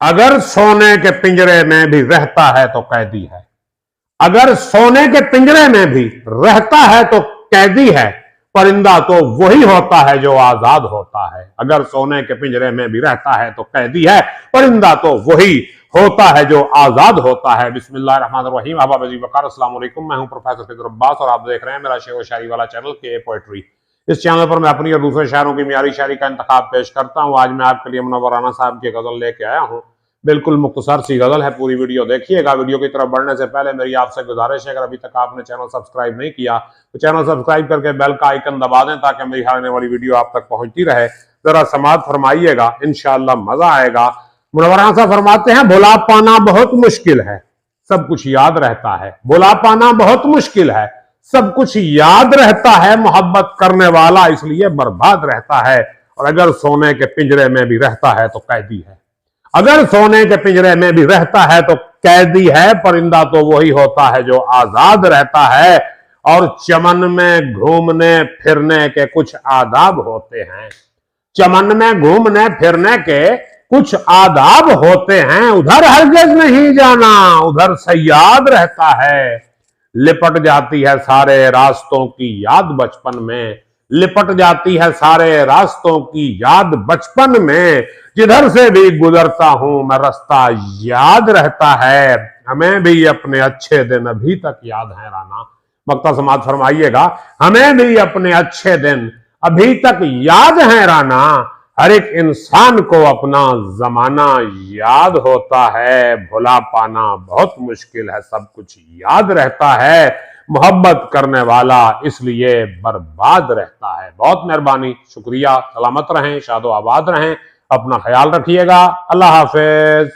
अगर सोने के पिंजरे में भी रहता है तो कैदी है। अगर सोने के पिंजरे में भी रहता है तो कैदी है। परिंदा तो वही होता है जो आजाद होता है। अगर सोने के पिंजरे में भी रहता है तो कैदी है। परिंदा तो वही होता है जो आजाद होता है। बिस्मिल्लाहिर्रहमानिर्रहीम। अस्सलाम वालेकुम। मैं हूं प्रोफेसर फिजर अब्बास और आप देख रहे हैं मेरा शेर व शायरी वाला चैनल के पोएट्री। इस चैनल पर मैं अपनी और दूसरे शायरों की मियारी शायरी का इंतखाब पेश करता हूं। आज मैं आपके लिए मुनव्वर साहब की गजल लेके आया हूं। बिल्कुल मुख्तसर सी गजल है, पूरी वीडियो देखिएगा। वीडियो की तरफ बढ़ने से पहले मेरी आपसे गुजारिश है, अगर अभी तक आपने चैनल सब्सक्राइब नहीं किया तो चैनल सब्सक्राइब करके बेल का आइकन दबा दें ताकि मेरी आने वाली वीडियो आप तक पहुंचती रहे। जरा समाअत फरमाइएगा, इंशाअल्लाह मजा आएगा। मुनव्वर साहब फरमाते हैं, भुला पाना बहुत मुश्किल है, सब कुछ याद रहता है। भुला पाना बहुत मुश्किल है, सब कुछ याद रहता है। मोहब्बत करने वाला इसलिए बर्बाद रहता है। और अगर सोने के पिंजरे में भी रहता है तो कैदी है। अगर सोने के पिंजरे में भी रहता है तो कैदी है। परिंदा तो वही होता है जो आजाद रहता है। और चमन में घूमने फिरने के कुछ आदाब होते हैं। चमन में घूमने फिरने के कुछ आदाब होते हैं। उधर हरगिज़ नहीं जाना, उधर सयाद रहता है। लिपट जाती है सारे रास्तों की याद बचपन में। लिपट जाती है सारे रास्तों की याद बचपन में। जिधर से भी गुजरता हूं मैं रास्ता याद रहता है। हमें भी अपने अच्छे दिन अभी तक याद है राना। मक्ता समाज फरमाइएगा, हमें भी अपने अच्छे दिन अभी तक याद है राना। हर एक इंसान को अपना जमाना याद होता है। भुला पाना बहुत मुश्किल है, सब कुछ याद रहता है। मोहब्बत करने वाला इसलिए बर्बाद रहता है। बहुत मेहरबानी, शुक्रिया। सलामत रहें, शादो आबाद रहें, अपना ख्याल रखिएगा। अल्लाह हाफिज।